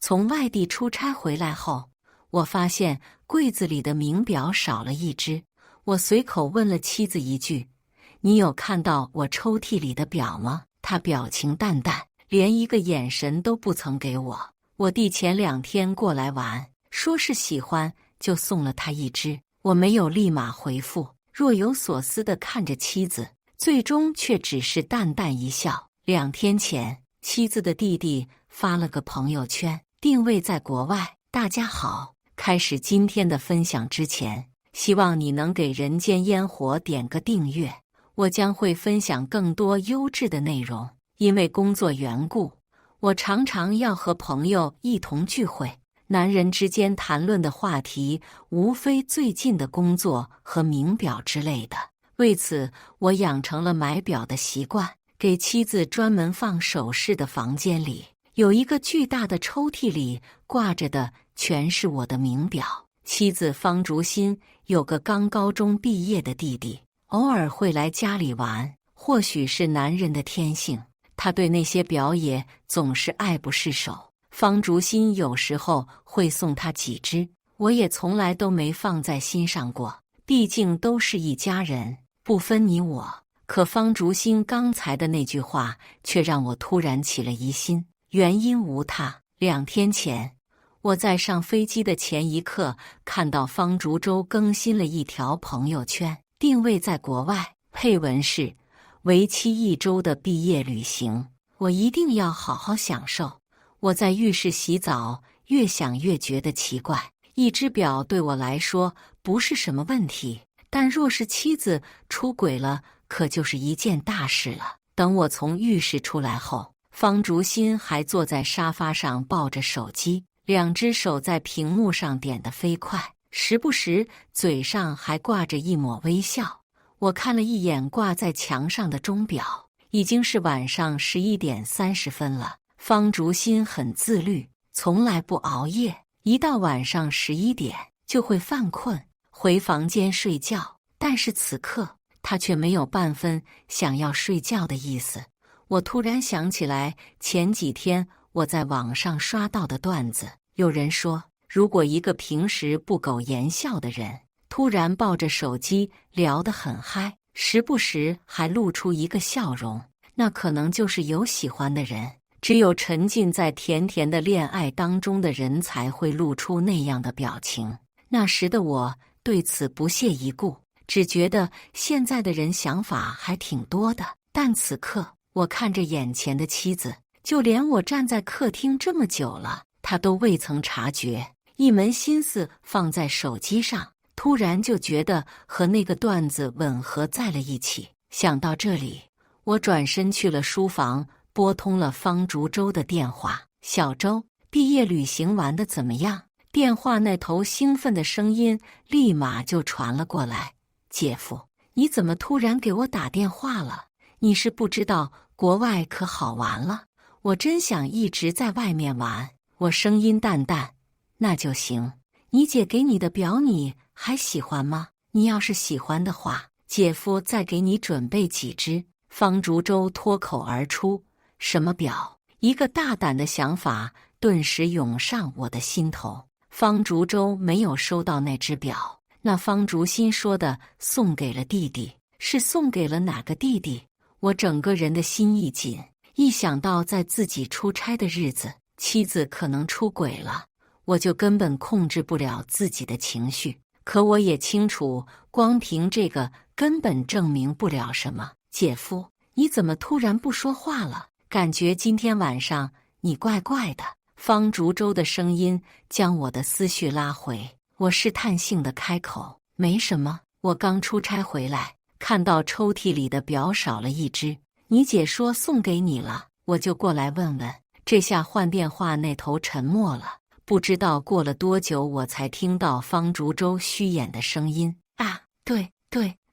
从外地出差回来后，我发现柜子里的名表少了一只。我随口问了妻子一句：“你有看到我抽屉里的表吗？”她表情淡淡，连一个眼神都不曾给我。我弟前2天过来玩，说是喜欢，就送了他一只。我没有立马回复，若有所思地看着妻子，最终却只是淡淡一笑。2天前，妻子的弟弟发了个朋友圈，定位在国外。大家好，开始今天的分享之前，希望你能给人间烟火点个订阅。我将会分享更多优质的内容，因为工作缘故，我常常要和朋友一同聚会。男人之间谈论的话题无非最近的工作和名表之类的，为此我养成了买表的习惯。给妻子专门放首饰的房间里，有一个巨大的抽屉，里挂着的全是我的名表。妻子方竹心有个刚高中毕业的弟弟，偶尔会来家里玩，或许是男人的天性，他对那些表也总是爱不释手。方竹心有时候会送他几只，我也从来都没放在心上过，毕竟都是一家人，不分你我。可方竹心刚才的那句话却让我突然起了疑心，原因无他。2天前，我在上飞机的前一刻看到方竹舟更新了一条朋友圈，定位在国外，配文是为期1周的毕业旅行，我一定要好好享受。我在浴室洗澡，越想越觉得奇怪。一只表对我来说不是什么问题，但若是妻子出轨了，可就是一件大事了。等我从浴室出来后，方竹心还坐在沙发上抱着手机，2只手在屏幕上点得飞快，时不时嘴上还挂着一抹微笑。我看了一眼挂在墙上的钟表，已经是晚上11点30分了。方竹心很自律，从来不熬夜，一到晚上11点就会犯困，回房间睡觉。但是此刻他却没有半分想要睡觉的意思。我突然想起来前几天我在网上刷到的段子，有人说，如果一个平时不苟言笑的人，突然抱着手机聊得很嗨，时不时还露出一个笑容，那可能就是有喜欢的人。只有沉浸在甜甜的恋爱当中的人才会露出那样的表情。那时的我对此不屑一顾，只觉得现在的人想法还挺多的。但此刻我看着眼前的妻子，就连我站在客厅这么久了，她都未曾察觉，一门心思放在手机上，突然就觉得和那个段子吻合在了一起。想到这里，我转身去了书房，拨通了方竹舟的电话。小舟，毕业旅行玩得怎么样？电话那头兴奋的声音立马就传了过来。姐夫，你怎么突然给我打电话了？你是不知道国外可好玩了，我真想一直在外面玩。我声音淡淡，那就行。你姐给你的表你还喜欢吗？你要是喜欢的话，姐夫再给你准备几只。方竹舟脱口而出，什么表？一个大胆的想法顿时涌上我的心头。方竹舟没有收到那只表，那方竹心说的送给了弟弟，是送给了哪个弟弟？我整个人的心一紧，一想到在自己出差的日子，妻子可能出轨了，我就根本控制不了自己的情绪。可我也清楚，光凭这个根本证明不了什么。姐夫，你怎么突然不说话了？感觉今天晚上你怪怪的。方竹舟的声音将我的思绪拉回，我试探性的开口，没什么，我刚出差回来，看到抽屉里的表少了一只，你姐说送给你了，我就过来问问。这下换电话那头沉默了，不知道过了多久，我才听到方竹舟虚掩的声音：啊，对，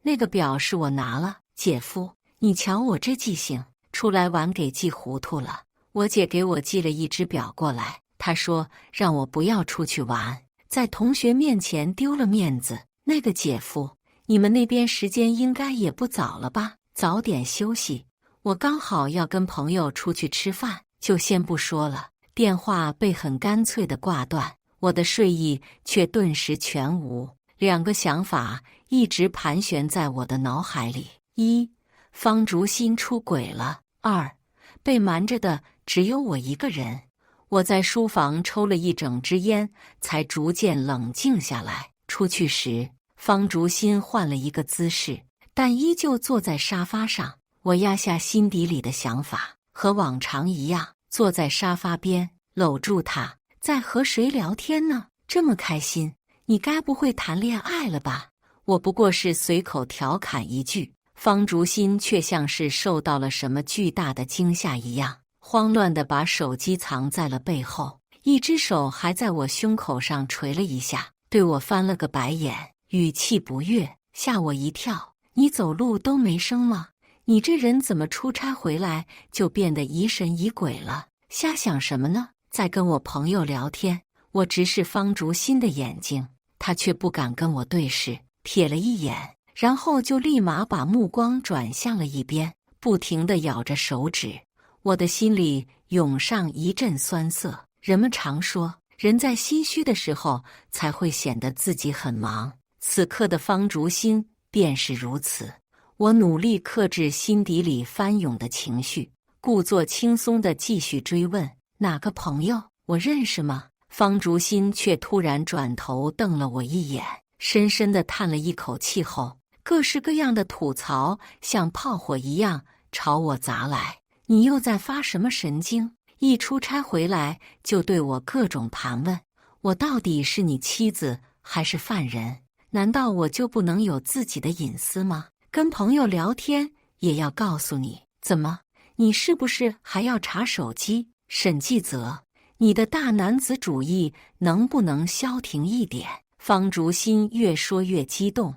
那个表是我拿了。姐夫，你瞧我这记性，出来玩给记糊涂了。我姐给我寄了一只表过来，她说让我不要出去玩，在同学面前丢了面子。那个姐夫，你们那边时间应该也不早了吧？早点休息。我刚好要跟朋友出去吃饭，就先不说了。电话被很干脆地挂断，我的睡意却顿时全无。两个想法一直盘旋在我的脑海里：一，方竹心出轨了；二，被瞒着的只有我一个人。我在书房抽了一整支烟，才逐渐冷静下来。出去时，方竹心换了一个姿势，但依旧坐在沙发上。我压下心底里的想法，和往常一样，坐在沙发边，搂住他。在和谁聊天呢？这么开心，你该不会谈恋爱了吧？我不过是随口调侃一句，方竹心却像是受到了什么巨大的惊吓一样，慌乱地把手机藏在了背后，一只手还在我胸口上捶了一下，对我翻了个白眼，语气不悦，吓我一跳。你走路都没声吗？你这人怎么出差回来就变得疑神疑鬼了？瞎想什么呢？在跟我朋友聊天，我直视方竹心的眼睛，他却不敢跟我对视，瞥了一眼，然后就立马把目光转向了一边，不停地咬着手指。我的心里涌上一阵酸涩。人们常说，人在心虚的时候才会显得自己很忙，此刻的方竹心便是如此。我努力克制心底里翻涌的情绪，故作轻松地继续追问：哪个朋友？我认识吗？方竹心却突然转头瞪了我一眼，深深地叹了一口气后，各式各样的吐槽像炮火一样朝我砸来。你又在发什么神经？一出差回来就对我各种盘问，我到底是你妻子还是犯人？难道我就不能有自己的隐私吗？跟朋友聊天也要告诉你。怎么，你是不是还要查手机？沈纪泽，你的大男子主义能不能消停一点？方竹心越说越激动，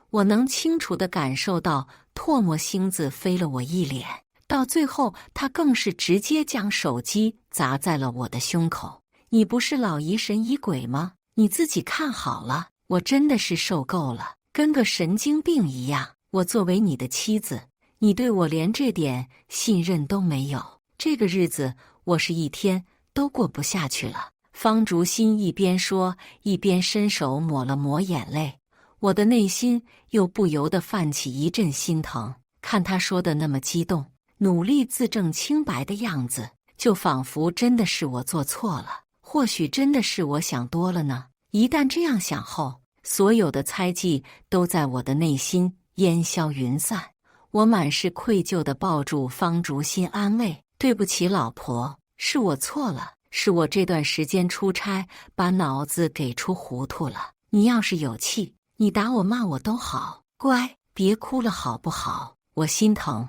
我能清楚地感受到唾沫星子飞了我一脸，到最后他更是直接将手机砸在了我的胸口。你不是老疑神疑鬼吗？你自己看好了。我真的是受够了，跟个神经病一样。我作为你的妻子，你对我连这点信任都没有，这个日子我是一天都过不下去了。方竹心一边说，一边伸手抹了抹眼泪。我的内心又不由得泛起一阵心疼，看他说的那么激动，努力自证清白的样子，就仿佛真的是我做错了，或许真的是我想多了呢。一旦这样想后，所有的猜忌都在我的内心烟消云散。我满是愧疚地抱住方竹心安慰：对不起老婆，是我错了，是我这段时间出差把脑子给出糊涂了。你要是有气，你打我骂我都好，乖，别哭了好不好？我心疼。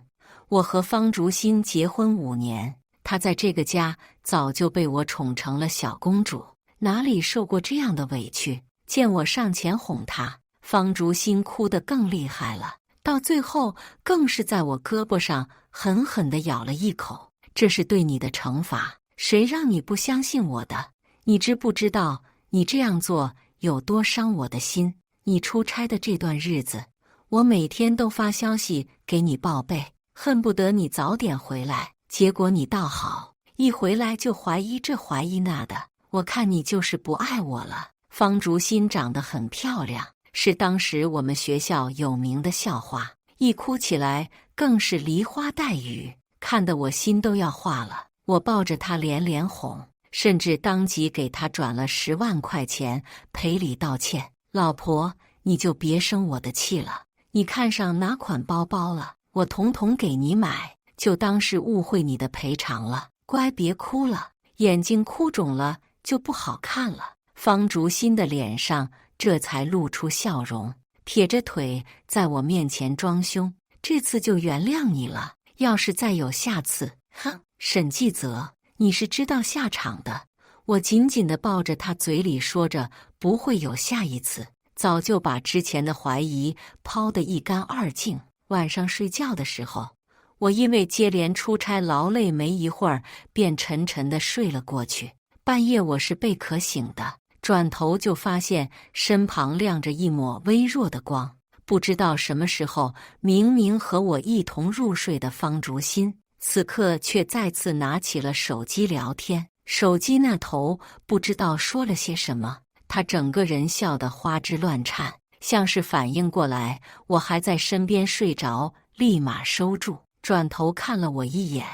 我和方竹心结婚5年，她在这个家早就被我宠成了小公主，哪里受过这样的委屈？见我上前哄她，方竹心哭得更厉害了，到最后更是在我胳膊上狠狠地咬了一口。这是对你的惩罚，谁让你不相信我的？你知不知道你这样做有多伤我的心？你出差的这段日子，我每天都发消息给你报备，恨不得你早点回来，结果你倒好，一回来就怀疑这怀疑那的，我看你就是不爱我了。方竹心长得很漂亮，是当时我们学校有名的校花，一哭起来更是梨花带雨，看得我心都要化了。我抱着她连连哄，甚至当即给她转了10万块钱赔礼道歉。老婆，你就别生我的气了，你看上哪款包包了，我统统给你买，就当是误会你的赔偿了。乖，别哭了，眼睛哭肿了就不好看了。方竹心的脸上这才露出笑容，撇着腿在我面前装凶：这次就原谅你了，要是再有下次，哼！沈纪泽，你是知道下场的。我紧紧地抱着他，嘴里说着不会有下一次，早就把之前的怀疑抛得一干二净。晚上睡觉的时候，我因为接连出差劳累，没一会儿便沉沉地睡了过去。半夜我是被渴醒的，转头就发现身旁亮着一抹微弱的光，不知道什么时候，明明和我一同入睡的方竹心，此刻却再次拿起了手机聊天。手机那头不知道说了些什么，他整个人笑得花枝乱颤，像是反应过来我还在身边睡着，立马收住，转头看了我一眼。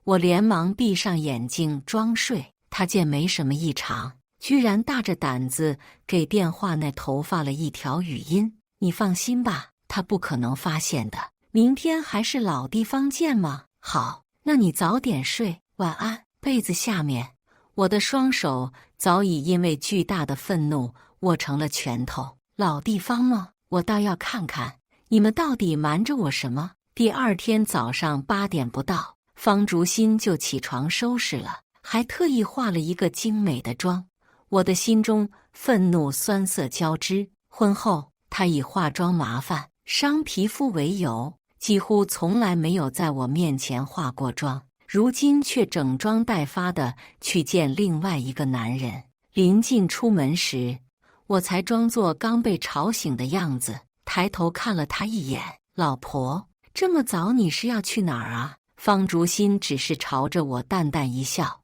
我连忙闭上眼睛装睡。他见没什么异常，居然大着胆子给电话那头发了一条语音：“你放心吧，他不可能发现的。明天还是老地方见吗？”好，那你早点睡，晚安。被子下面，我的双手早已因为巨大的愤怒握成了拳头。老地方吗？我倒要看看你们到底瞒着我什么。第二天早上8点不到，方竹心就起床收拾了，还特意化了一个精美的妆。我的心中愤怒酸涩交织。婚后，他以化妆麻烦、伤皮肤为由，几乎从来没有在我面前化过妆，如今却整装待发地去见另外一个男人。临近出门时，我才装作刚被吵醒的样子，抬头看了他一眼：“老婆，这么早你是要去哪儿啊？”方竹心只是朝着我淡淡一笑：“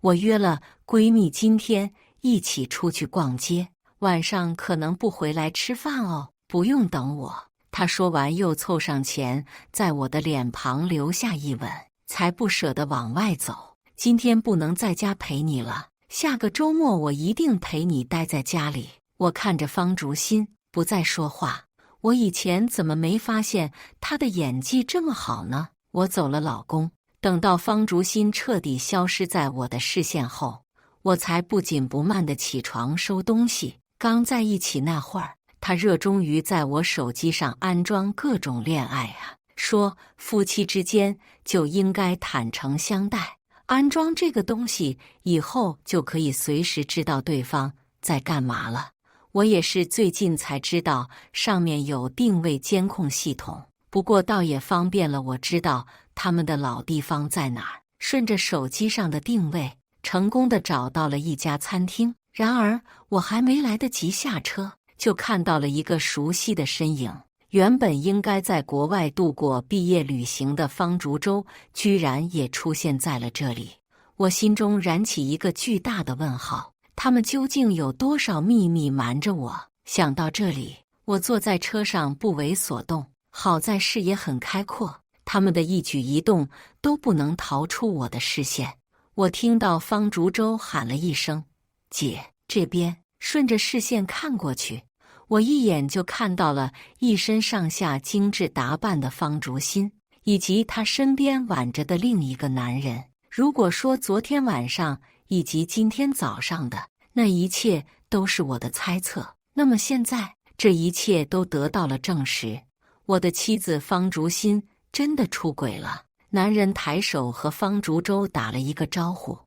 我约了闺蜜今天一起出去逛街，晚上可能不回来吃饭哦，不用等我。”他说完又凑上前，在我的脸庞留下一吻，才不舍得往外走。“今天不能在家陪你了，下个周末我一定陪你待在家里。”我看着方竹心，不再说话。我以前怎么没发现他的演技这么好呢？我走了，老公。等到方竹心彻底消失在我的视线后，我才不紧不慢地起床收东西。刚在一起那会儿，他热衷于在我手机上安装各种恋爱啊，说夫妻之间就应该坦诚相待，安装这个东西以后就可以随时知道对方在干嘛了。我也是最近才知道上面有定位监控系统，不过倒也方便了我知道他们的老地方在哪儿。顺着手机上的定位，成功地找到了一家餐厅。然而我还没来得及下车，就看到了一个熟悉的身影。原本应该在国外度过毕业旅行的方竹舟，居然也出现在了这里。我心中燃起一个巨大的问号。他们究竟有多少秘密瞒着我？想到这里，我坐在车上不为所动。好在视野很开阔，他们的一举一动都不能逃出我的视线。我听到方竹舟喊了一声：“姐，这边。”顺着视线看过去，我一眼就看到了一身上下精致打扮的方竹心，以及他身边挽着的另一个男人。如果说昨天晚上以及今天早上的那一切都是我的猜测，那么现在这一切都得到了证实。我的妻子方竹心真的出轨了。男人抬手和方竹舟打了一个招呼，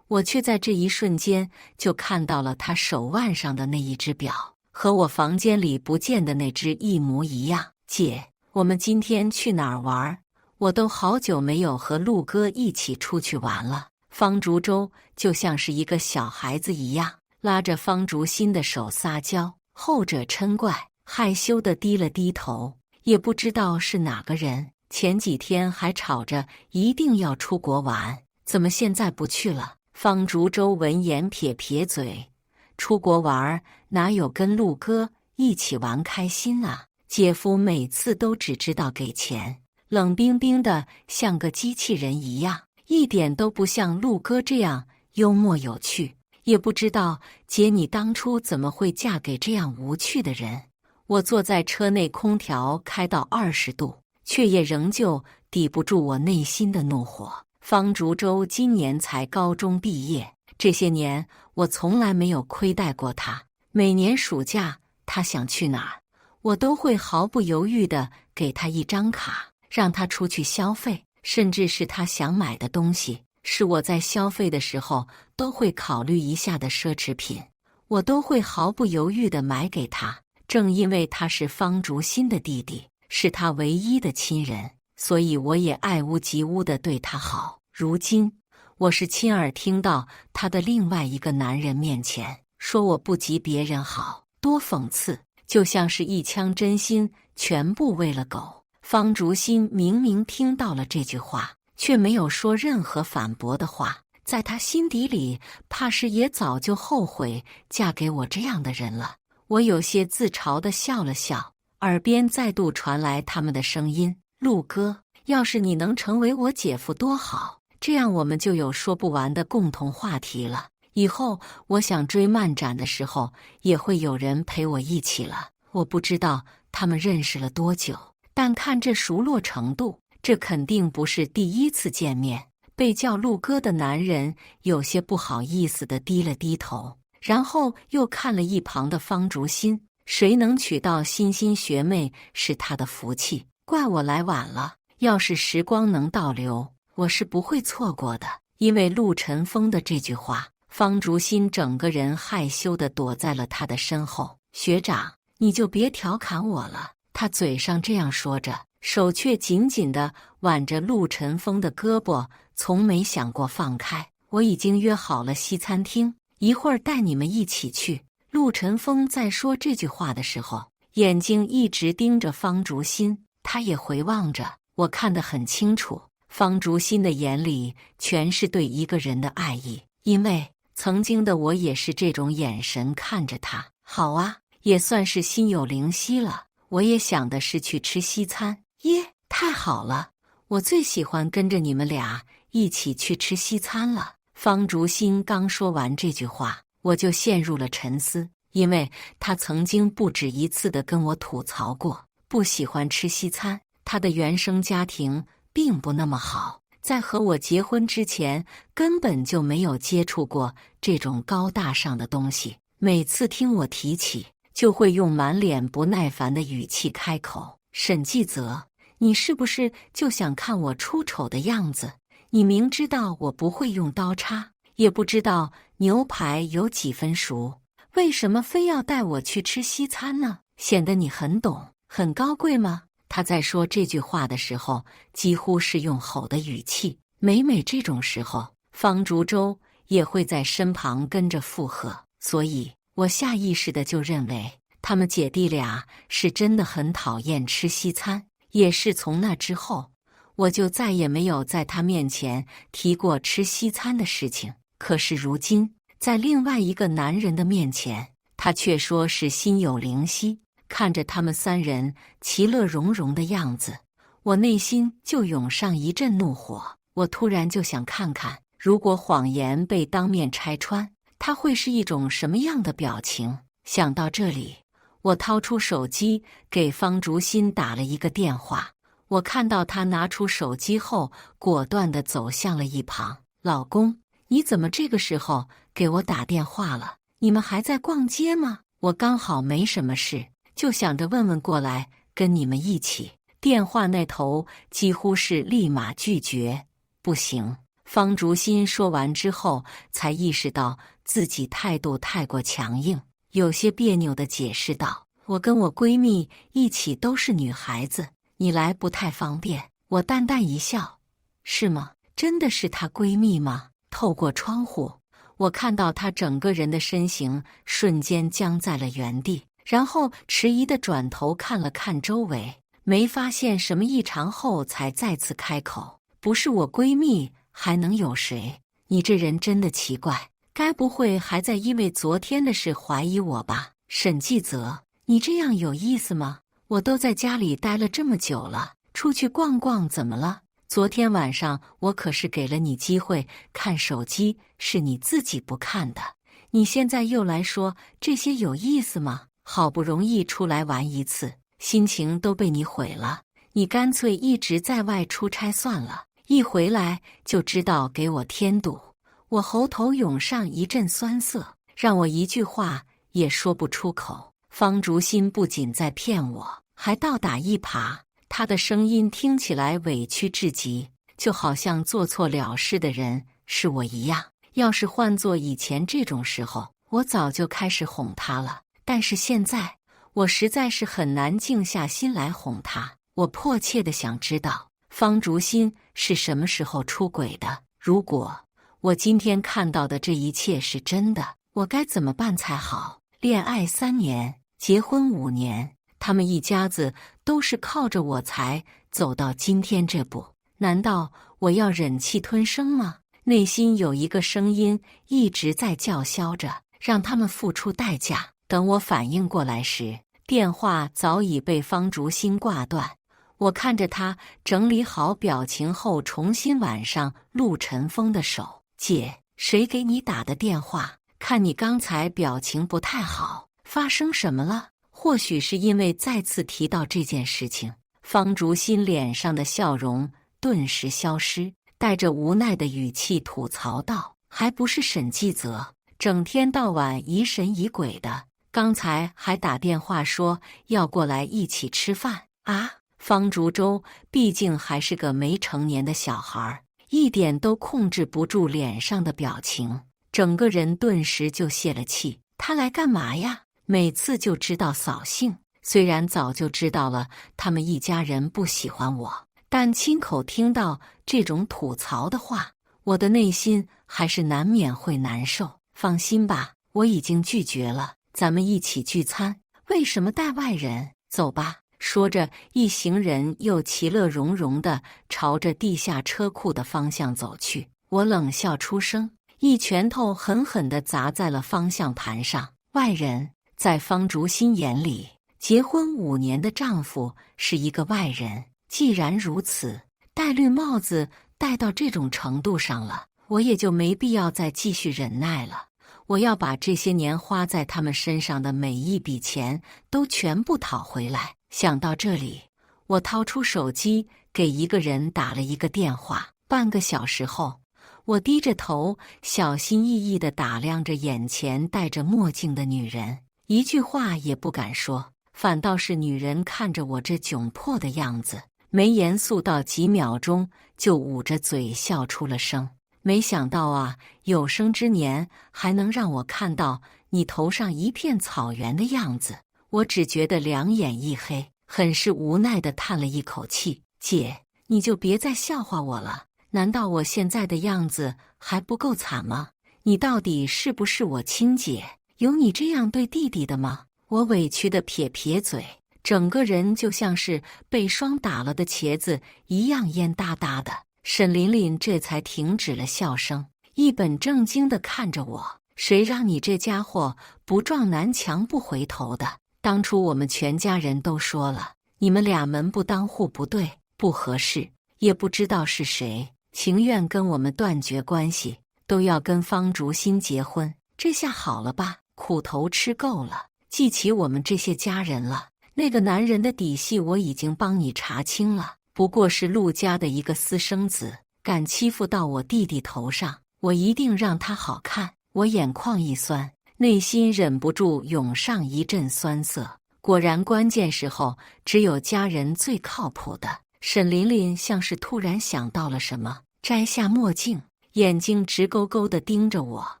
我却在这一瞬间就看到了他手腕上的那一只表，和我房间里不见的那只一模一样。姐，我们今天去哪儿玩？我都好久没有和陆哥一起出去玩了。方竹舟就像是一个小孩子一样，拉着方竹心的手撒娇，后者嗔怪，害羞地低了低头。也不知道是哪个人，前几天还吵着一定要出国玩，怎么现在不去了？方竹舟闻言撇撇嘴，出国玩哪有跟陆哥一起玩开心啊？姐夫每次都只知道给钱，冷冰冰的像个机器人一样，一点都不像陆哥这样幽默有趣。也不知道姐你当初怎么会嫁给这样无趣的人。我坐在车内，空调开到20度，却也仍旧抵不住我内心的怒火。方竹舟今年才高中毕业，这些年我从来没有亏待过他。每年暑假他想去哪儿，我都会毫不犹豫地给他一张卡，让他出去消费，甚至是他想买的东西，是我在消费的时候都会考虑一下的奢侈品，我都会毫不犹豫地买给他。正因为他是方竹心的弟弟，是他唯一的亲人，所以我也爱屋及乌地对他好。如今我是亲耳听到他的另外一个男人面前说我不及别人好，多讽刺，就像是一腔真心全部为了狗。方竹心明明听到了这句话，却没有说任何反驳的话，在他心底里，怕是也早就后悔嫁给我这样的人了。我有些自嘲地笑了笑，耳边再度传来他们的声音：“陆哥，要是你能成为我姐夫多好，这样我们就有说不完的共同话题了。以后我想追漫展的时候，也会有人陪我一起了。”我不知道他们认识了多久，但看这熟络程度，这肯定不是第一次见面。被叫陆哥的男人有些不好意思地低了低头，然后又看了一旁的方竹心。谁能娶到欣欣学妹是他的福气，怪我来晚了。要是时光能倒流，我是不会错过的。因为陆晨风的这句话，方竹心整个人害羞地躲在了他的身后。学长，你就别调侃我了。他嘴上这样说着，手却紧紧地挽着陆晨风的胳膊，从没想过放开。我已经约好了西餐厅，一会儿带你们一起去。陆晨风在说这句话的时候，眼睛一直盯着方竹心，他也回望着。我看得很清楚，方竹心的眼里全是对一个人的爱意，因为曾经的我也是这种眼神看着他。好啊，也算是心有灵犀了。我也想的是去吃西餐。耶，太好了，我最喜欢跟着你们俩一起去吃西餐了。方竹心刚说完这句话，我就陷入了沉思，因为他曾经不止一次地跟我吐槽过，不喜欢吃西餐。他的原生家庭并不那么好，在和我结婚之前，根本就没有接触过这种高大上的东西。每次听我提起，就会用满脸不耐烦的语气开口：“沈继泽，你是不是就想看我出丑的样子？你明知道我不会用刀叉，也不知道牛排有几分熟，为什么非要带我去吃西餐呢？显得你很懂，很高贵吗？”他在说这句话的时候，几乎是用吼的语气。每这种时候，方竹舟也会在身旁跟着附和，所以我下意识的就认为他们姐弟俩是真的很讨厌吃西餐。也是从那之后，我就再也没有在他面前提过吃西餐的事情。可是如今，在另外一个男人的面前，他却说是心有灵犀。看着他们三人其乐融融的样子，我内心就涌上一阵怒火。我突然就想看看，如果谎言被当面拆穿，他会是一种什么样的表情。想到这里，我掏出手机给方竹心打了一个电话。我看到他拿出手机后，果断地走向了一旁。老公，你怎么这个时候给我打电话了？你们还在逛街吗？我刚好没什么事，就想着问问过来跟你们一起。电话那头几乎是立马拒绝。不行。方竹心说完之后，才意识到自己态度太过强硬，有些别扭地解释道：“我跟我闺蜜一起都是女孩子，你来不太方便。”我淡淡一笑：“是吗？真的是她闺蜜吗？”透过窗户，我看到她整个人的身形瞬间僵在了原地，然后迟疑地转头看了看周围，没发现什么异常后，才再次开口：“不是我闺蜜，还能有谁？你这人真的奇怪，该不会还在因为昨天的事怀疑我吧？”沈继泽，你这样有意思吗？我都在家里待了这么久了，出去逛逛怎么了？昨天晚上我可是给了你机会看手机，是你自己不看的。你现在又来说这些有意思吗？好不容易出来玩一次，心情都被你毁了。你干脆一直在外出差算了，一回来就知道给我添堵。我喉头涌上一阵酸涩，让我一句话也说不出口。方竹心不仅在骗我，还倒打一耙。他的声音听起来委屈至极，就好像做错了事的人是我一样。要是换做以前这种时候，我早就开始哄他了。但是现在，我实在是很难静下心来哄他。我迫切地想知道，方竹心是什么时候出轨的？如果我今天看到的这一切是真的，我该怎么办才好？恋爱3年，结婚5年，他们一家子都是靠着我才走到今天这步。难道我要忍气吞声吗？内心有一个声音一直在叫嚣着，让他们付出代价。等我反应过来时，电话早已被方竹心挂断。我看着他整理好表情后，重新挽上陆晨风的手。姐，谁给你打的电话？看你刚才表情不太好，发生什么了？或许是因为再次提到这件事情，方竹心脸上的笑容顿时消失，带着无奈的语气吐槽道：“还不是沈继泽，整天到晚疑神疑鬼的，刚才还打电话说要过来一起吃饭啊！”方竹舟毕竟还是个没成年的小孩，一点都控制不住脸上的表情，整个人顿时就泄了气。他来干嘛呀？每次就知道扫兴。虽然早就知道了他们一家人不喜欢我，但亲口听到这种吐槽的话，我的内心还是难免会难受。放心吧，我已经拒绝了，咱们一起聚餐，为什么带外人？走吧。说着，一行人又其乐融融地朝着地下车库的方向走去。我冷笑出声，一拳头狠狠地砸在了方向盘上。外人，在方竹心眼里，结婚5年的丈夫是一个外人。既然如此，戴绿帽子戴到这种程度上了，我也就没必要再继续忍耐了。我要把这些年花在他们身上的每一笔钱都全部讨回来。想到这里，我掏出手机给一个人打了一个电话。半个小时后，我低着头，小心翼翼地打量着眼前戴着墨镜的女人，一句话也不敢说，反倒是女人看着我这窘迫的样子，没严肃到几秒钟，就捂着嘴笑出了声。没想到啊，有生之年还能让我看到你头上一片草原的样子。我只觉得两眼一黑，很是无奈地叹了一口气。姐，你就别再笑话我了，难道我现在的样子还不够惨吗？你到底是不是我亲姐？有你这样对弟弟的吗？我委屈地撇撇嘴，整个人就像是被霜打了的茄子一样烟哒哒的。沈琳琳这才停止了笑声，一本正经地看着我。谁让你这家伙不撞南墙不回头的？当初我们全家人都说了，你们俩门不当户不对，不合适，也不知道是谁情愿跟我们断绝关系，都要跟方竹心结婚。这下好了吧，苦头吃够了，记起我们这些家人了。那个男人的底细我已经帮你查清了，不过是陆家的一个私生子，敢欺负到我弟弟头上，我一定让他好看。我眼眶一酸，内心忍不住涌上一阵酸涩。果然，关键时候只有家人最靠谱的。沈琳琳像是突然想到了什么，摘下墨镜，眼睛直勾勾地盯着我。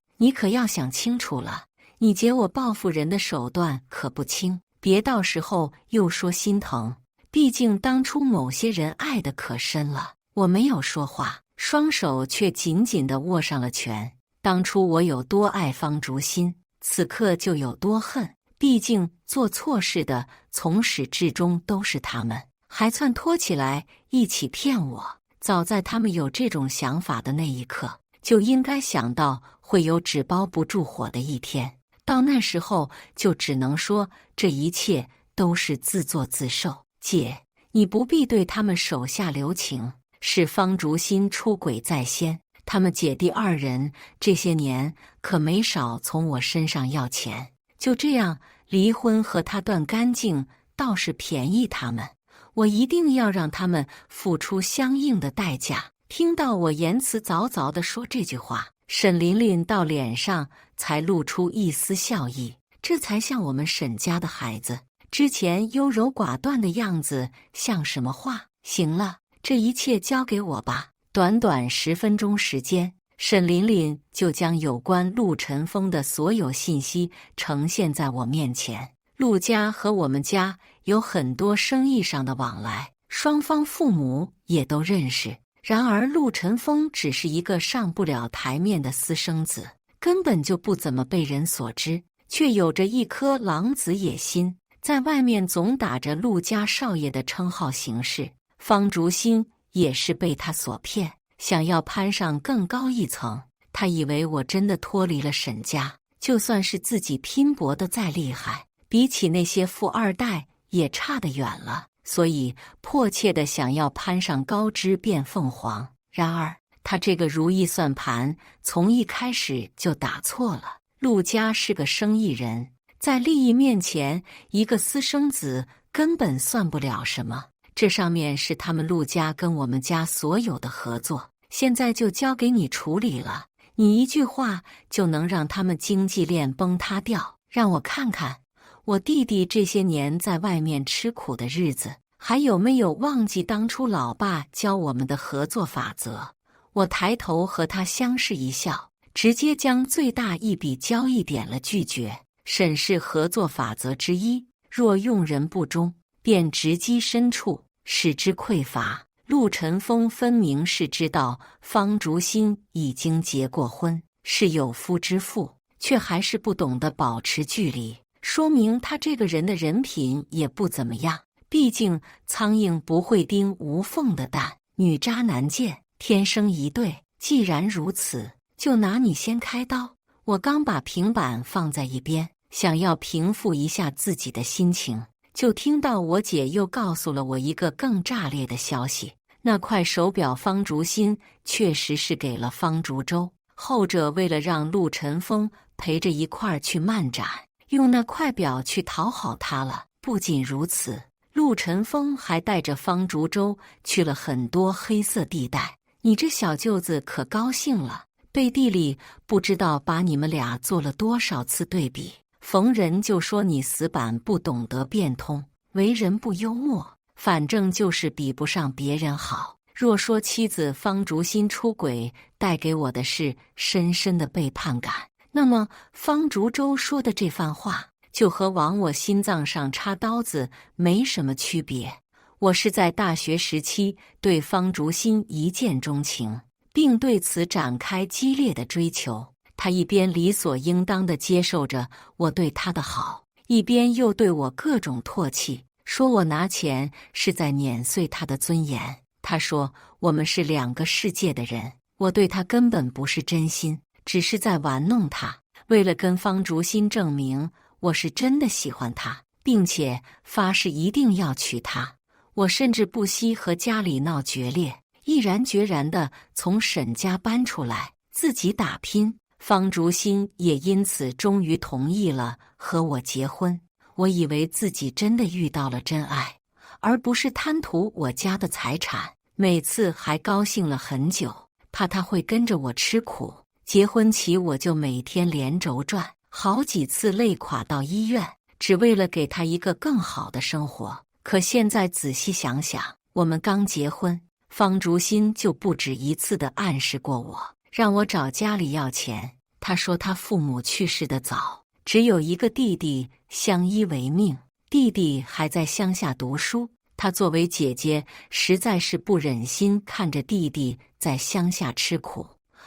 你可要想清楚了，你姐我报复人的手段可不轻，别到时候又说心疼。毕竟当初某些人爱得可深了。我没有说话，双手却紧紧地握上了拳。当初我有多爱方竹心，此刻就有多恨。毕竟做错事的从始至终都是他们，还撺掇起来一起骗我。早在他们有这种想法的那一刻，就应该想到会有纸包不住火的一天。到那时候，就只能说这一切都是自作自受。姐，你不必对他们手下留情，是方竹心出轨在先。他们姐弟二人这些年可没少从我身上要钱，就这样离婚和他断干净倒是便宜他们。我一定要让他们付出相应的代价。听到我言辞凿凿地说这句话，沈琳琳到脸上才露出一丝笑意，这才像我们沈家的孩子，之前优柔寡断的样子像什么话？行了，这一切交给我吧。短短10分钟时间，沈琳琳就将有关陆晨风的所有信息呈现在我面前。陆家和我们家有很多生意上的往来，双方父母也都认识。然而陆晨风只是一个上不了台面的私生子，根本就不怎么被人所知，却有着一颗狼子野心，在外面总打着陆家少爷的称号行事。方竹心也是被他所骗，想要攀上更高一层。他以为我真的脱离了沈家，就算是自己拼搏的再厉害，比起那些富二代也差得远了，所以迫切地想要攀上高枝变凤凰。然而，他这个如意算盘从一开始就打错了。陆家是个生意人，在利益面前，一个私生子根本算不了什么。这上面是他们陆家跟我们家所有的合作，现在就交给你处理了。你一句话就能让他们经济链崩塌掉，让我看看我弟弟这些年在外面吃苦的日子，还有没有忘记当初老爸教我们的合作法则。我抬头和他相视一笑，直接将最大一笔交易点了拒绝。审视合作法则之一，若用人不忠，便直击深处，使之匮乏。陆晨风分明是知道方竹心已经结过婚，是有夫之妇，却还是不懂得保持距离，说明他这个人的人品也不怎么样。毕竟苍蝇不会叮无缝的蛋，女渣男贱，天生一对。既然如此，就拿你先开刀。我刚把平板放在一边，想要平复一下自己的心情，就听到我姐又告诉了我一个更炸裂的消息。那块手表方竹心确实是给了方竹舟，后者为了让陆晨风陪着一块儿去漫展，用那块表去讨好他了。不仅如此，陆晨风还带着方竹舟去了很多黑色地带。你这小舅子可高兴了，背地里不知道把你们俩做了多少次对比，逢人就说你死板不懂得变通，为人不幽默，反正就是比不上别人好。若说妻子方竹心出轨带给我的是深深的背叛感，那么方竹舟说的这番话就和往我心脏上插刀子没什么区别。我是在大学时期对方竹心一见钟情，并对此展开激烈的追求。他一边理所应当地接受着我对他的好，一边又对我各种唾弃，说我拿钱是在碾碎他的尊严。他说我们是两个世界的人，我对他根本不是真心，只是在玩弄他。为了跟方竹心证明我是真的喜欢他，并且发誓一定要娶她，我甚至不惜和家里闹决裂，毅然决然地从沈家搬出来，自己打拼。方竹心也因此终于同意了和我结婚。我以为自己真的遇到了真爱，而不是贪图我家的财产。每次还高兴了很久，怕他会跟着我吃苦。结婚起我就每天连轴转，好几次累垮到医院，只为了给他一个更好的生活。可现在仔细想想，我们刚结婚，方竹心就不止一次地暗示过我，让我找家里要钱。他说他父母去世得早，只有一个弟弟相依为命，弟弟还在乡下读书。他作为姐姐，实在是不忍心看着弟弟在乡下吃苦，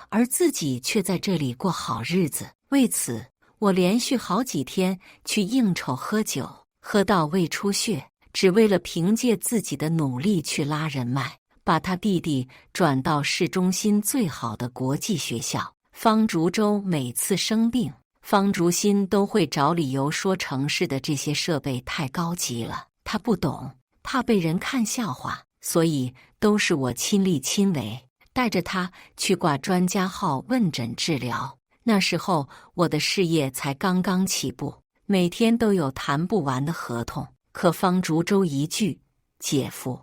而自己却在这里过好日子。为此，我连续好几天去应酬喝酒，喝到胃出血，只为了凭借自己的努力去拉人脉，把他弟弟转到市中心最好的国际学校。方竹舟每次生病，方竹心都会找理由说城市的这些设备太高级了，他不懂，怕被人看笑话，所以都是我亲力亲为，带着他去挂专家号问诊治疗。那时候我的事业才刚刚起步，每天都有谈不完的合同。可方竹舟一句姐夫，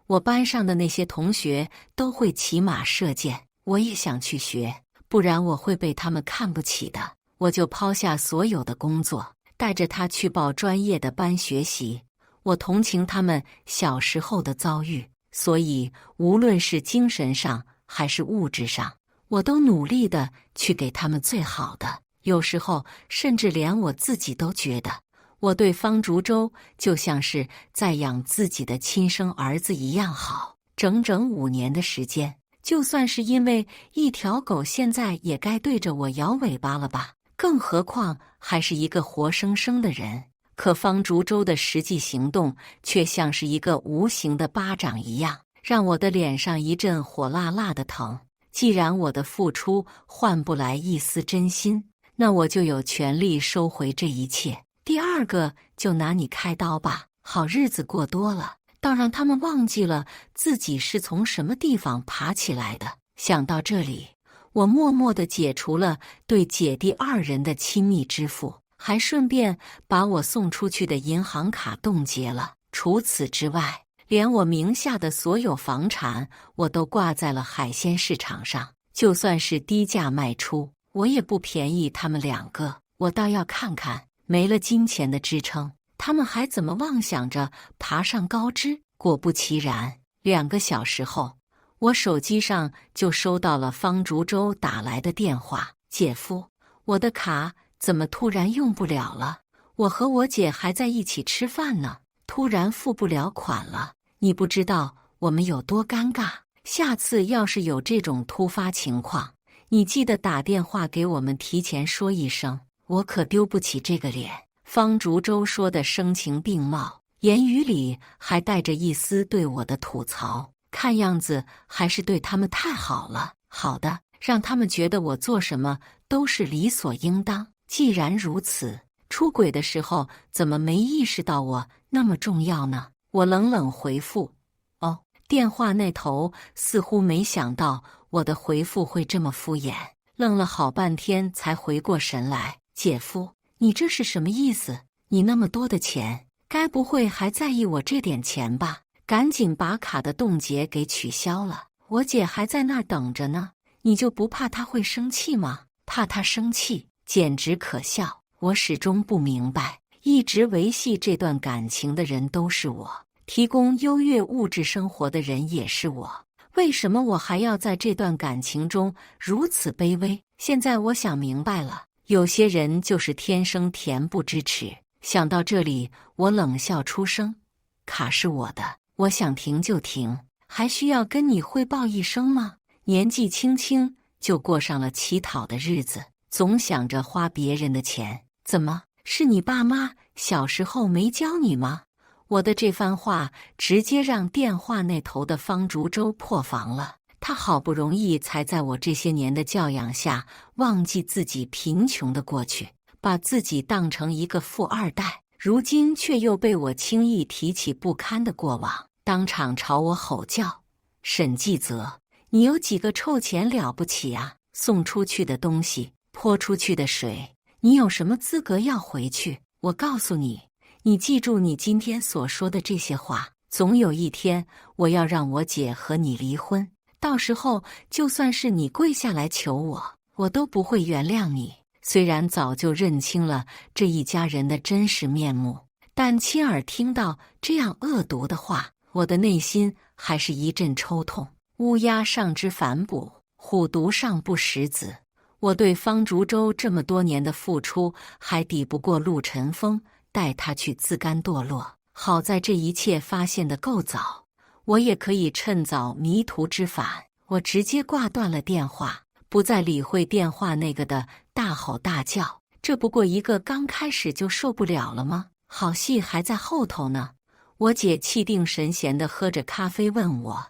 我班上的那些同学都会骑马射箭，我也想去学，不然我会被他们看不起的。我就抛下所有的工作，带着他去报专业的班学习。我同情他们小时候的遭遇，所以无论是精神上还是物质上，我都努力的去给他们最好的。有时候甚至连我自己都觉得，我对方竹舟就像是在养自己的亲生儿子一样好。整整5年的时间，就算是因为一条狗，现在也该对着我摇尾巴了吧？更何况还是一个活生生的人。可方竹舟的实际行动却像是一个无形的巴掌一样，让我的脸上一阵火辣辣的疼。既然我的付出换不来一丝真心，那我就有权利收回这一切。第二个，就拿你开刀吧。好日子过多了，倒让他们忘记了自己是从什么地方爬起来的。想到这里，我默默地解除了对姐弟二人的亲密支付，还顺便把我送出去的银行卡冻结了。除此之外，连我名下的所有房产我都挂在了海鲜市场上，就算是低价卖出，我也不便宜他们两个。我倒要看看，没了金钱的支撑，他们还怎么妄想着爬上高枝。果不其然，2个小时后，我手机上就收到了方竹洲打来的电话：姐夫，我的卡怎么突然用不了了？我和我姐还在一起吃饭呢，突然付不了款了。你不知道我们有多尴尬，下次要是有这种突发情况，你记得打电话给我们提前说一声，我可丢不起这个脸。方竹洲说的声情并茂，言语里还带着一丝对我的吐槽，看样子还是对他们太好了。好的，让他们觉得我做什么都是理所应当。既然如此，出轨的时候怎么没意识到我那么重要呢？我冷冷回复：哦。电话那头似乎没想到我的回复会这么敷衍，愣了好半天才回过神来：姐夫，你这是什么意思？你那么多的钱，该不会还在意我这点钱吧？赶紧把卡的冻结给取消了，我姐还在那儿等着呢。你就不怕她会生气吗？怕她生气，简直可笑。我始终不明白，一直维系这段感情的人都是我，提供优越物质生活的人也是我，为什么我还要在这段感情中如此卑微？现在我想明白了，有些人就是天生恬不知耻。想到这里，我冷笑出声：卡是我的，我想停就停，还需要跟你汇报一声吗？年纪轻轻就过上了乞讨的日子，总想着花别人的钱，怎么是你爸妈小时候没教你吗？我的这番话直接让电话那头的方竹洲破防了。他好不容易才在我这些年的教养下忘记自己贫穷的过去，把自己当成一个富二代，如今却又被我轻易提起不堪的过往，当场朝我吼叫：沈继泽，你有几个臭钱了不起啊？送出去的东西，泼出去的水，你有什么资格要回去？我告诉你，你记住你今天所说的这些话，总有一天我要让我姐和你离婚，到时候就算是你跪下来求我，我都不会原谅你。虽然早就认清了这一家人的真实面目，但亲耳听到这样恶毒的话，我的内心还是一阵抽痛。乌鸦上知反哺，虎毒上不食子。我对方竹洲这么多年的付出，还抵不过陆晨风带他去自甘堕落。好在这一切发现得够早，我也可以趁早迷途知返。我直接挂断了电话，不再理会电话那个的大吼大叫。这不过一个刚开始就受不了了吗？好戏还在后头呢。我姐气定神闲地喝着咖啡问我，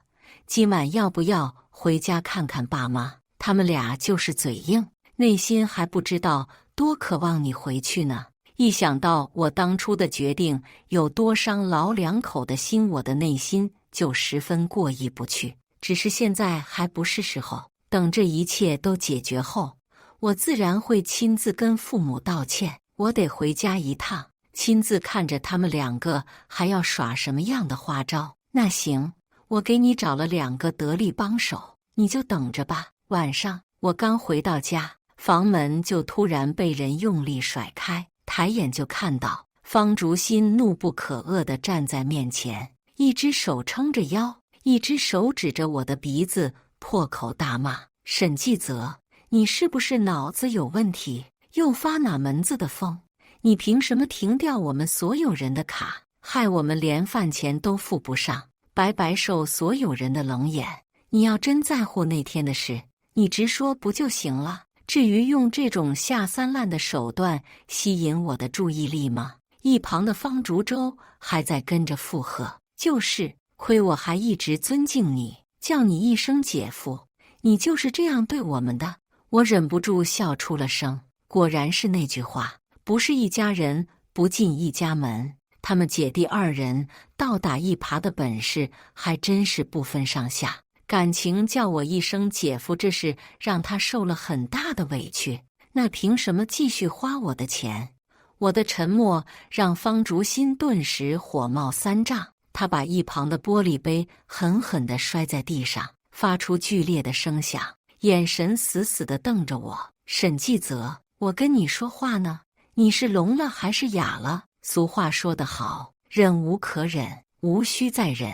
今晚要不要回家看看爸妈？他们俩就是嘴硬，内心还不知道多渴望你回去呢。一想到我当初的决定有多伤老两口的心，我的内心就十分过意不去。只是现在还不是时候，等这一切都解决后，我自然会亲自跟父母道歉。我得回家一趟，亲自看着他们两个还要耍什么样的花招。那行，我给你找了2个得力帮手，你就等着吧。晚上我刚回到家，房门就突然被人用力甩开，抬眼就看到方竹心怒不可遏地站在面前，一只手撑着腰，一只手指着我的鼻子，破口大骂：沈继泽，你是不是脑子有问题？又发哪门子的疯？你凭什么停掉我们所有人的卡，害我们连饭钱都付不上，白白受所有人的冷眼？你要真在乎那天的事，你直说不就行了？至于用这种下三滥的手段吸引我的注意力吗？一旁的方竹洲还在跟着附和：就是，亏我还一直尊敬你，叫你一声姐夫，你就是这样对我们的。我忍不住笑出了声。果然是那句话，不是一家人不进一家门。他们姐弟二人倒打一耙的本事还真是不分上下，感情叫我一声姐夫，这是让他受了很大的委屈。那凭什么继续花我的钱？我的沉默让方竹心顿时火冒三丈，他把一旁的玻璃杯狠狠地摔在地上，发出剧烈的声响，眼神死死地瞪着我。沈继泽，我跟你说话呢，你是聋了还是哑了？俗话说得好，忍无可忍，无需再忍。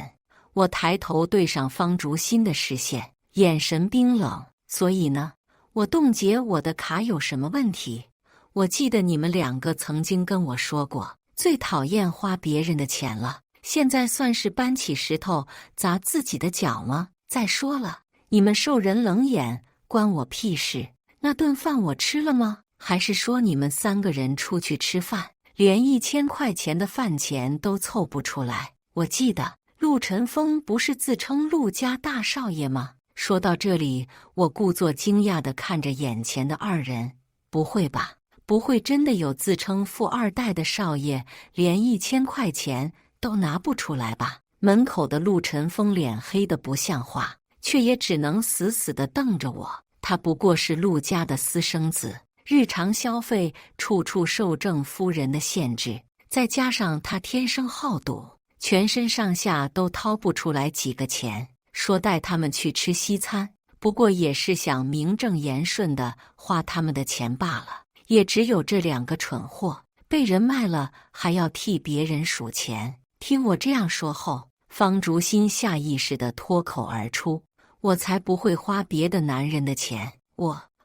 我抬头对上方竹心的视线，眼神冰冷。所以呢？我冻结我的卡有什么问题？我记得你们两个曾经跟我说过，最讨厌花别人的钱了。现在算是搬起石头砸自己的脚吗？再说了，你们受人冷眼，关我屁事？那顿饭我吃了吗？还是说你们3个人出去吃饭，连1000块钱的饭钱都凑不出来？我记得陆晨风不是自称陆家大少爷吗？说到这里，我故作惊讶地看着眼前的二人。不会吧？不会真的有自称富二代的少爷，连1000块钱都拿不出来吧？门口的陆晨风脸黑得不像话，却也只能死死地瞪着我。他不过是陆家的私生子，日常消费处处受郑夫人的限制，再加上他天生好赌，全身上下都掏不出来几个钱。说带他们去吃西餐，不过也是想名正言顺地花他们的钱罢了。也只有这2个蠢货被人卖了，还要替别人数钱。听我这样说后，方竹心下意识地脱口而出：“我才不会花别的男人的钱。”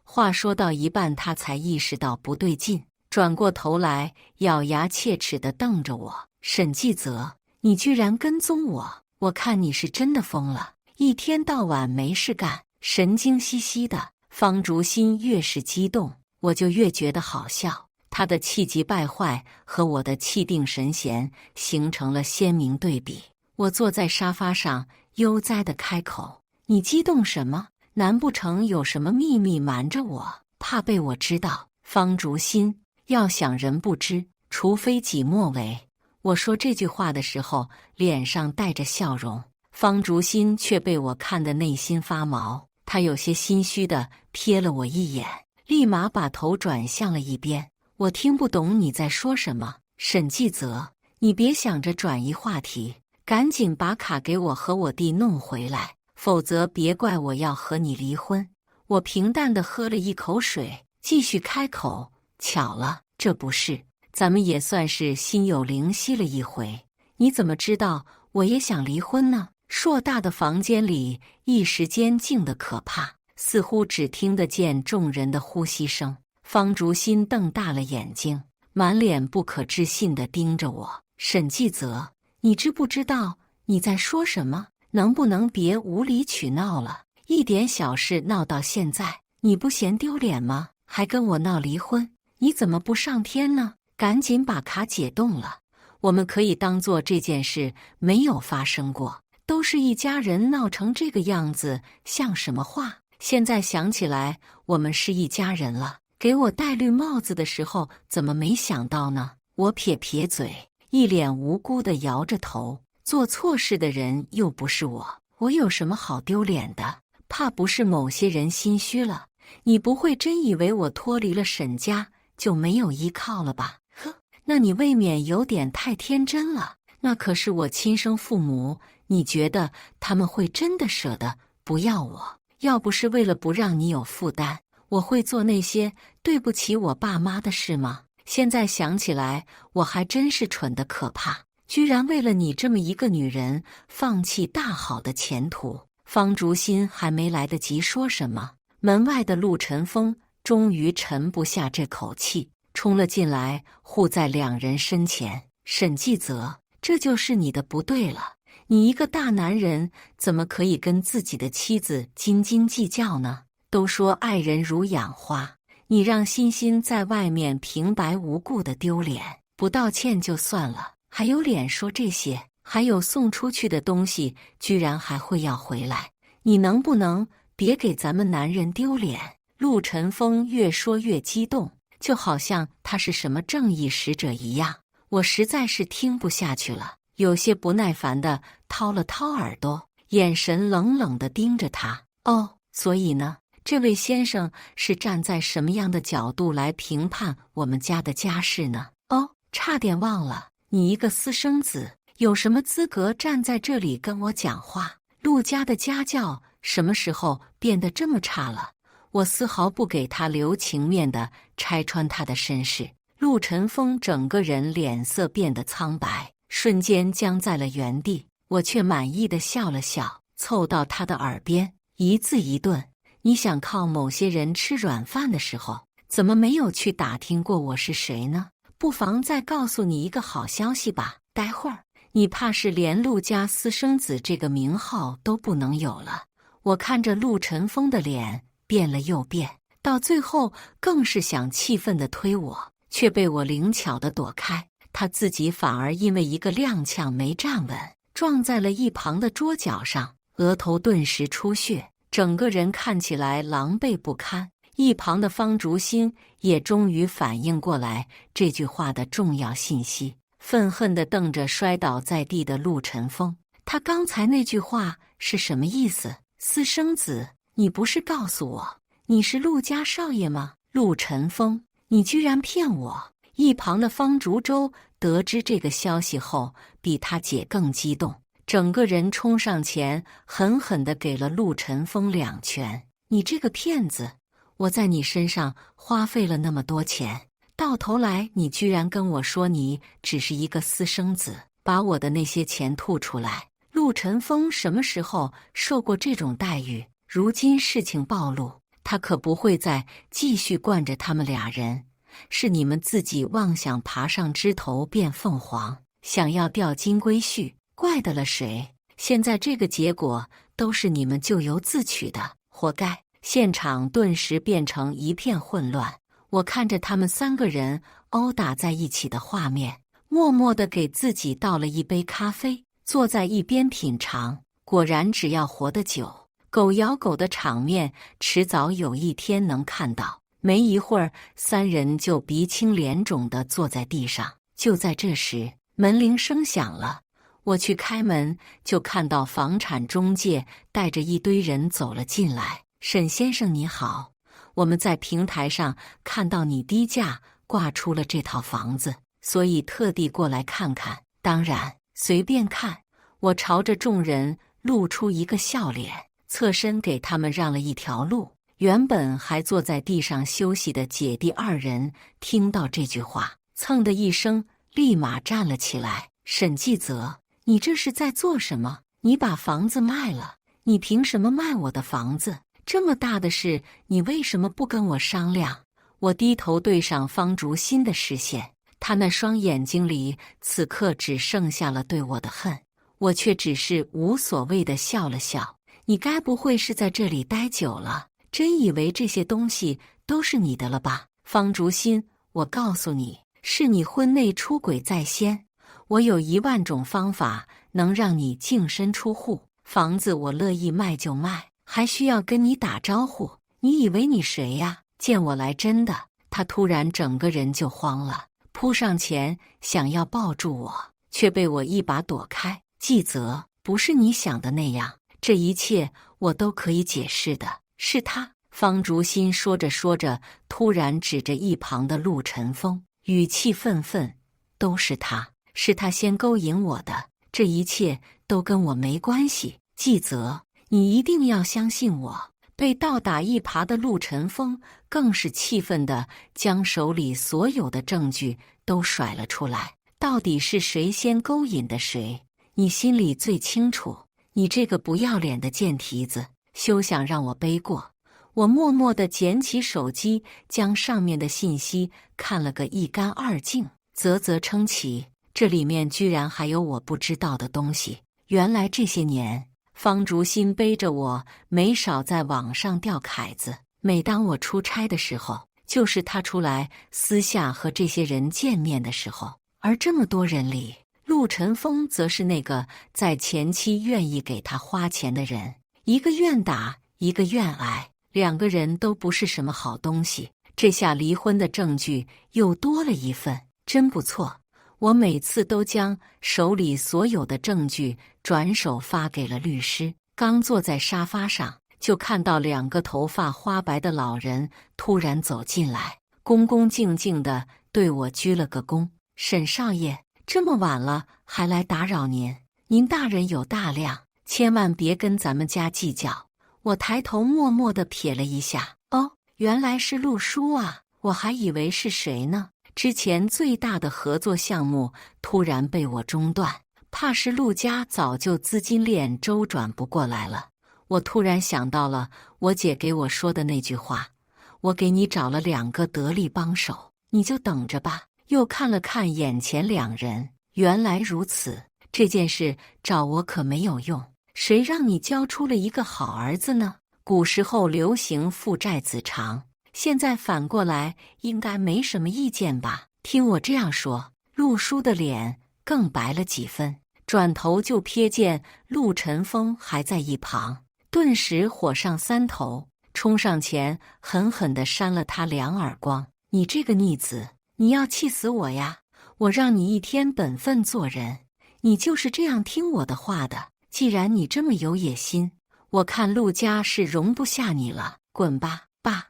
话说到一半，他才意识到不对劲，转过头来咬牙切齿地瞪着我：“沈继泽，你居然跟踪我！我看你是真的疯了，一天到晚没事干，神经兮兮的。”方竹心越是激动，我就越觉得好笑。他的气急败坏和我的气定神闲形成了鲜明对比。我坐在沙发上，悠哉地开口：“你激动什么？难不成有什么秘密瞒着我，怕被我知道？”方竹心，要想人不知，除非己莫为。我说这句话的时候，脸上带着笑容，方竹心却被我看得内心发毛。他有些心虚地瞥了我一眼，立马把头转向了一边。我听不懂你在说什么，沈继泽，你别想着转移话题，赶紧把卡给我和我弟弄回来，否则别怪我要和你离婚。我平淡地喝了一口水，继续开口：“巧了，这不是，咱们也算是心有灵犀了一回。你怎么知道我也想离婚呢？”硕大的房间里一时间静得可怕，似乎只听得见众人的呼吸声。方竹心瞪大了眼睛，满脸不可置信地盯着我：“沈继泽，你知不知道你在说什么？能不能别无理取闹了？一点小事闹到现在，你不嫌丢脸吗？还跟我闹离婚，你怎么不上天呢？赶紧把卡解冻了，我们可以当做这件事没有发生过。都是一家人，闹成这个样子，像什么话？现在想起来，我们是一家人了。给我戴绿帽子的时候，怎么没想到呢？”我撇撇嘴，一脸无辜地摇着头。做错事的人又不是我有什么好丢脸的？怕不是某些人心虚了？你不会真以为我脱离了沈家就没有依靠了吧？呵，那你未免有点太天真了。那可是我亲生父母，你觉得他们会真的舍得不要我？要不是为了不让你有负担，我会做那些对不起我爸妈的事吗？现在想起来，我还真是蠢得可怕，居然为了你这么一个女人，放弃大好的前途。方竹心还没来得及说什么，门外的陆晨风终于沉不下这口气，冲了进来，护在2人身前：“沈继泽，这就是你的不对了。你一个大男人，怎么可以跟自己的妻子斤斤计较呢？都说爱人如养花，你让欣欣在外面平白无故的丢脸，不道歉就算了，还有脸说这些？还有送出去的东西居然还会要回来，你能不能别给咱们男人丢脸？陆晨风越说越激动，就好像他是什么正义使者一样。我实在是听不下去了，有些不耐烦地掏了掏耳朵，眼神冷冷地盯着他。哦，所以呢？这位先生是站在什么样的角度来评判我们家的家事呢？哦，差点忘了，你一个私生子，有什么资格站在这里跟我讲话？陆家的家教什么时候变得这么差了？我丝毫不给他留情面地拆穿他的身世。陆晨风整个人脸色变得苍白，瞬间僵在了原地。我却满意地笑了笑，凑到他的耳边，一字一顿：你想靠某些人吃软饭的时候，怎么没有去打听过我是谁呢？不妨再告诉你一个好消息吧，待会儿你怕是连陆家私生子这个名号都不能有了。我看着陆晨风的脸变了又变，到最后更是想气愤地推我，却被我灵巧地躲开。他自己反而因为一个踉跄没站稳，撞在了一旁的桌角上，额头顿时出血，整个人看起来狼狈不堪。一旁的方竹心也终于反应过来这句话的重要信息，愤恨地瞪着摔倒在地的陆晨风。他刚才那句话是什么意思？私生子，你不是告诉我你是陆家少爷吗？陆晨风，你居然骗我！一旁的方竹舟得知这个消息后，比他姐更激动，整个人冲上前，狠狠地给了陆晨风2拳。你这个骗子！我在你身上花费了那么多钱，到头来你居然跟我说你只是一个私生子，把我的那些钱吐出来。陆晨风什么时候受过这种待遇？如今事情暴露，他可不会再继续惯着他们俩人。是你们自己妄想爬上枝头变凤凰，想要钓金龟婿，怪得了谁？现在这个结果都是你们咎由自取的，活该！现场顿时变成一片混乱。我看着他们3个人殴打在一起的画面，默默地给自己倒了一杯咖啡，坐在一边品尝。果然，只要活得久，狗咬狗的场面迟早有一天能看到。没一会儿，3人就鼻青脸肿地坐在地上。就在这时，门铃声响了。我去开门，就看到房产中介带着一堆人走了进来。沈先生你好，我们在平台上看到你低价挂出了这套房子，所以特地过来看看。当然，随便看。我朝着众人露出一个笑脸，侧身给他们让了一条路。原本还坐在地上休息的姐弟2人听到这句话，蹭的一声立马站了起来。沈继泽，你这是在做什么？你把房子卖了，你凭什么卖我的房子？这么大的事，你为什么不跟我商量？我低头对上方竹心的视线，他那双眼睛里此刻只剩下了对我的恨。我却只是无所谓地笑了笑。你该不会是在这里待久了，真以为这些东西都是你的了吧？方竹心，我告诉你，是你婚内出轨在先。我有1万种方法能让你净身出户，房子我乐意卖就卖，还需要跟你打招呼？你以为你谁呀？见我来真的！他突然整个人就慌了，扑上前想要抱住我，却被我一把躲开。继泽，不是你想的那样，这一切我都可以解释的。是他。方竹心说着说着，突然指着一旁的陆晨风，语气愤愤：都是他，是他先勾引我的，这一切都跟我没关系。继泽，你一定要相信我。被倒打一耙的陆晨风更是气愤地将手里所有的证据都甩了出来。到底是谁先勾引的谁？你心里最清楚。你这个不要脸的贱蹄子，休想让我背过。我默默地捡起手机，将上面的信息看了个一干二净，啧啧称奇。这里面居然还有我不知道的东西。原来这些年，方竹心背着我没少在网上钓凯子。每当我出差的时候，就是他出来私下和这些人见面的时候。而这么多人里，陆晨风则是那个在前妻愿意给他花钱的人，一个愿打，一个愿挨，两个人都不是什么好东西。这下离婚的证据又多了一份，真不错。我每次都将手里所有的证据转手发给了律师。刚坐在沙发上，就看到两个头发花白的老人突然走进来，恭恭敬敬地对我鞠了个躬。沈少爷，这么晚了还来打扰您，您大人有大量，千万别跟咱们家计较。我抬头默默地瞥了一下，哦，原来是陆叔啊，我还以为是谁呢。之前最大的合作项目突然被我中断，怕是陆家早就资金链周转不过来了。我突然想到了我姐给我说的那句话，我给你找了2个得力帮手，你就等着吧。又看了看眼前两人，原来如此，这件事找我可没有用，谁让你教出了一个好儿子呢？古时候流行父债子偿，现在反过来应该没什么意见吧？听我这样说，陆叔的脸更白了几分，转头就瞥见陆晨风还在一旁，顿时火上3头，冲上前狠狠地扇了他2耳光。你这个逆子，你要气死我呀！我让你一天本分做人，你就是这样听我的话的。既然你这么有野心，我看陆家是容不下你了，滚吧！爸，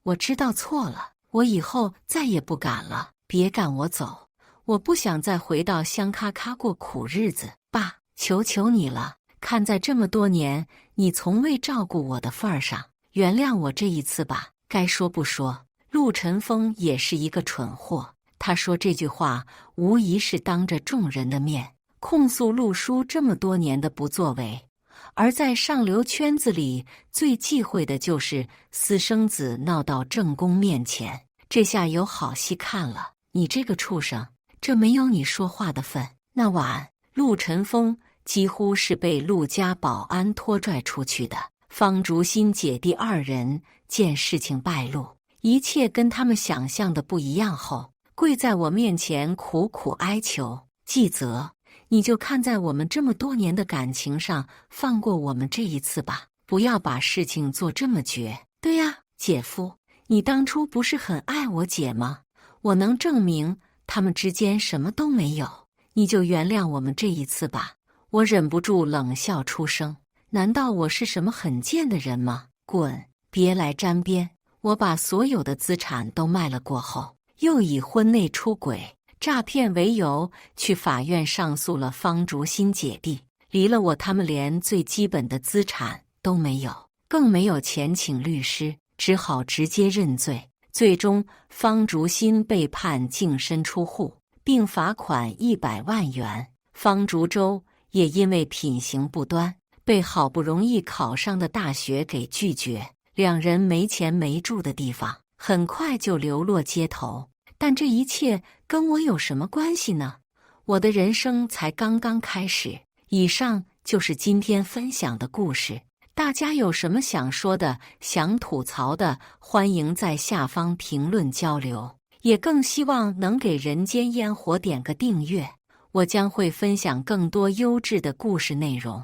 我知道错了，我以后再也不敢了，别赶我走，我不想再回到香咔咔过苦日子。爸，求求你了，看在这么多年你从未照顾我的份儿上，原谅我这一次吧。该说不说，陆晨风也是一个蠢货，他说这句话无疑是当着众人的面控诉陆叔这么多年的不作为。而在上流圈子里，最忌讳的就是私生子闹到正宫面前，这下有好戏看了。你这个畜生，这没有你说话的份。那晚，陆晨风几乎是被陆家保安拖拽出去的。方竹心姐弟2人见事情败露，一切跟他们想象的不一样后，跪在我面前苦苦哀求：季泽，你就看在我们这么多年的感情上，放过我们这一次吧，不要把事情做这么绝。对呀，姐夫，你当初不是很爱我姐吗？我能证明他们之间什么都没有，你就原谅我们这一次吧。我忍不住冷笑出声，难道我是什么很贱的人吗？滚，别来沾边。我把所有的资产都卖了过后，又以婚内出轨、诈骗为由去法院上诉了方竹心姐弟，离了我，他们连最基本的资产都没有，更没有钱请律师，只好直接认罪。最终，方竹心被判净身出户，并罚款100万元。方竹洲也因为品行不端，被好不容易考上的大学给拒绝，两人没钱没住的地方，很快就流落街头。但这一切跟我有什么关系呢？我的人生才刚刚开始。以上就是今天分享的故事，大家有什么想说的、想吐槽的，欢迎在下方评论交流，也更希望能给人间烟火点个订阅，我将会分享更多优质的故事内容。